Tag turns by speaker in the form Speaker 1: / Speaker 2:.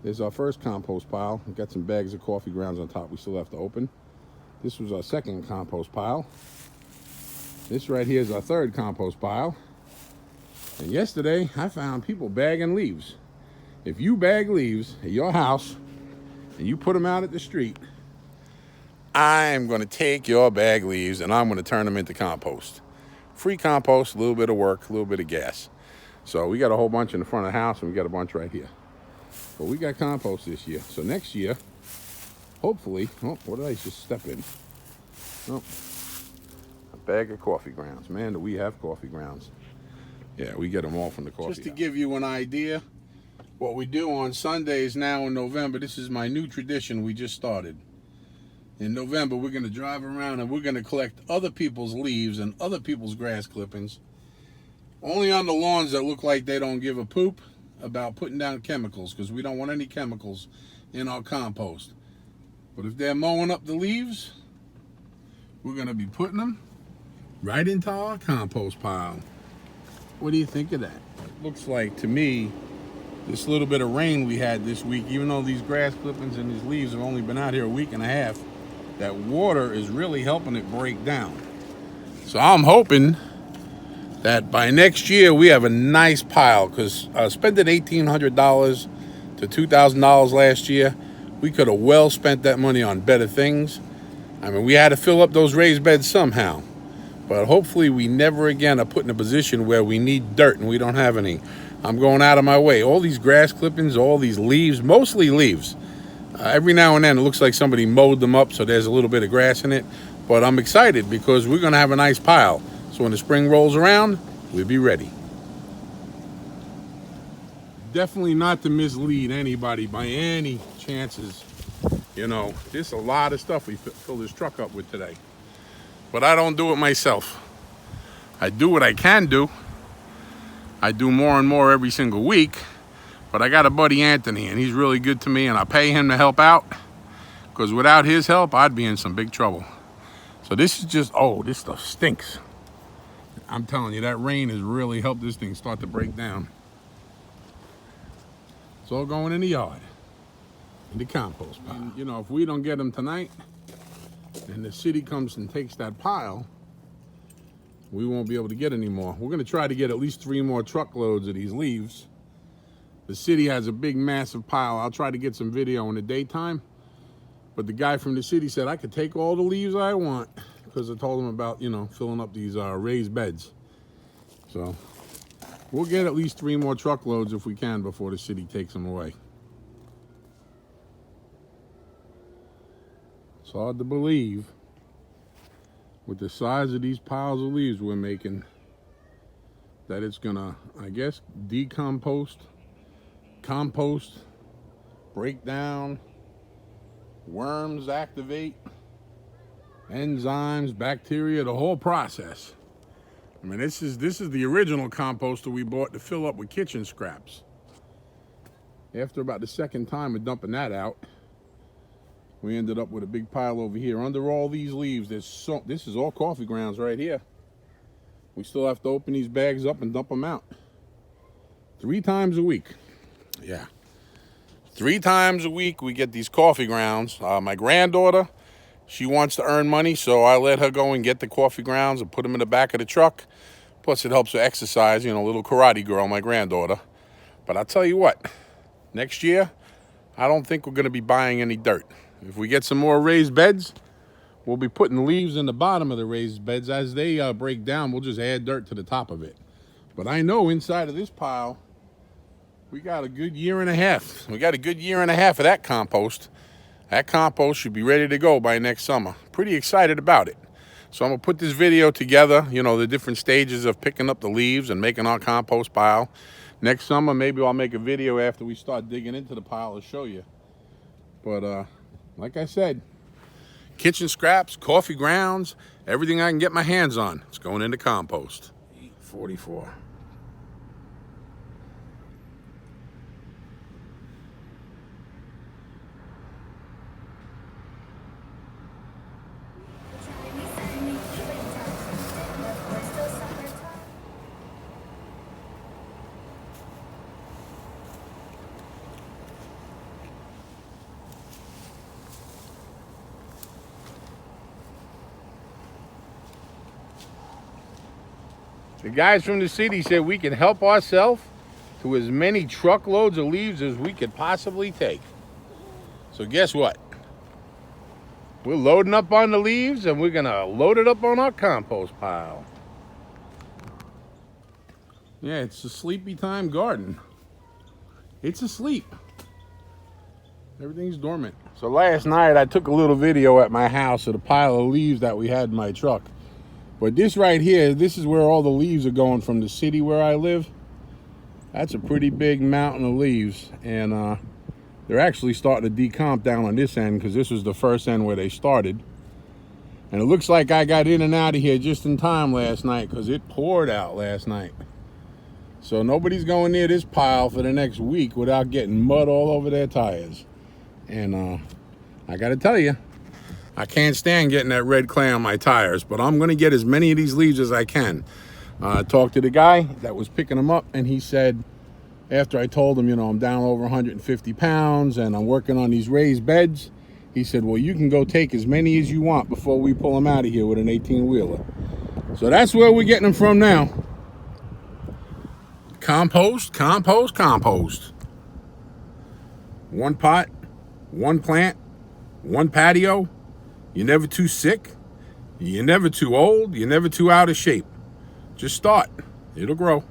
Speaker 1: There's our first compost pile. We've got some bags of coffee grounds on top we still have to open. This was our second compost pile. This right here is our third compost pile. And yesterday, I found people bagging leaves. If you bag leaves at your house and you put them out at the street, I am going to take your bag leaves and I'm going to turn them into compost. Free compost, a little bit of work, a little bit of gas. So we got a whole bunch in the front of the house and we got a bunch right here. But we got compost this year. So next year, hopefully, oh, what did I just step in? Oh, a bag of coffee grounds. Man, do we have coffee grounds. Yeah, we get them all from the coffee Just to house. Give you an idea, what we do on Sundays now in November, this is my new tradition we just started. In November, we're going to drive around and we're going to collect other people's leaves and other people's grass clippings. Only on the lawns that look like they don't give a poop about putting down chemicals, because we don't want any chemicals in our compost. But if they're mowing up the leaves, we're going to be putting them right into our compost pile. What do you think of that? It looks like, to me, this little bit of rain we had this week, even though these grass clippings and these leaves have only been out here a week and a half, that water is really helping it break down. So I'm hoping that by next year we have a nice pile, because spending $1,800 to $2,000 last year, we could have well spent that money on better things. I mean, we had to fill up those raised beds somehow. But hopefully we never again are put in a position where we need dirt and we don't have any. I'm going out of my way. All these grass clippings, all these leaves, mostly leaves. Every now and then it looks like somebody mowed them up, so there's a little bit of grass in it. But I'm excited because we're going to have a nice pile. So when the spring rolls around, we'll be ready. Definitely not to mislead anybody by any chances. You know, there's a lot of stuff we fill this truck up with today. But I don't do it myself. I do what I can do. I do more and more every single week. But I got a buddy, Anthony, and he's really good to me, and I pay him to help out. Because without his help, I'd be in some big trouble. So this is just, oh, this stuff stinks. I'm telling you, that rain has really helped this thing start to break down. It's all going in the yard, in the compost pile. And, you know, if we don't get them tonight, and the city comes and takes that pile, we won't be able to get any more. We're going to try to get at least 3 more truckloads of these leaves. The city has a big, massive pile. I'll try to get some video in the daytime. But the guy from the city said I could take all the leaves I want, because I told him about, you know, filling up these raised beds. So we'll get at least 3 more truckloads if we can before the city takes them away. It's hard to believe, with the size of these piles of leaves we're making, that it's gonna, I guess, decompost, compost, break down, worms activate, enzymes, bacteria, the whole process. I mean, this is the original composter we bought to fill up with kitchen scraps. After about the second time of dumping that out, we ended up with a big pile over here. Under all these leaves, this is all coffee grounds right here. We still have to open these bags up and dump them out. 3 times a week. Yeah. 3 times a week we get these coffee grounds. My granddaughter, she wants to earn money, so I let her go and get the coffee grounds and put them in the back of the truck. Plus it helps her exercise, you know, little karate girl, my granddaughter. But I'll tell you what, next year, I don't think we're going to be buying any dirt. If we get some more raised beds, we'll be putting leaves in the bottom of the raised beds. As they break down, we'll just add dirt to the top of it. But I know inside of this pile, we got a good 1.5 years. We got a good 1.5 years of that compost. That compost should be ready to go by next summer. Pretty excited about it. So I'm going to put this video together, you know, the different stages of picking up the leaves and making our compost pile. Next summer, maybe I'll make a video after we start digging into the pile to show you. But like I said, kitchen scraps, coffee grounds, everything I can get my hands on, it's going into compost. 44. The guys from the city said we can help ourselves to as many truckloads of leaves as we could possibly take. So guess what? We're loading up on the leaves and we're gonna load it up on our compost pile. Yeah, it's a sleepy time garden. It's asleep. Everything's dormant. So last night I took a little video at my house of the pile of leaves that we had in my truck. But this right here, this is where all the leaves are going from the city where I live. That's a pretty big mountain of leaves. And they're actually starting to decomp down on this end because this was the first end where they started. And it looks like I got in and out of here just in time last night because it poured out last night. So nobody's going near this pile for the next week without getting mud all over their tires. And I gotta tell you, I can't stand getting that red clay on my tires, but I'm gonna get as many of these leaves as I can. I talked to the guy that was picking them up, and he said, after I told him, you know, I'm down over 150 pounds and I'm working on these raised beds, he said, well, you can go take as many as you want before we pull them out of here with an 18-wheeler. So that's where we're getting them from now. Compost, compost, compost. One pot, one plant, one patio. You're never too sick. You're never too old. You're never too out of shape. Just start. It'll grow.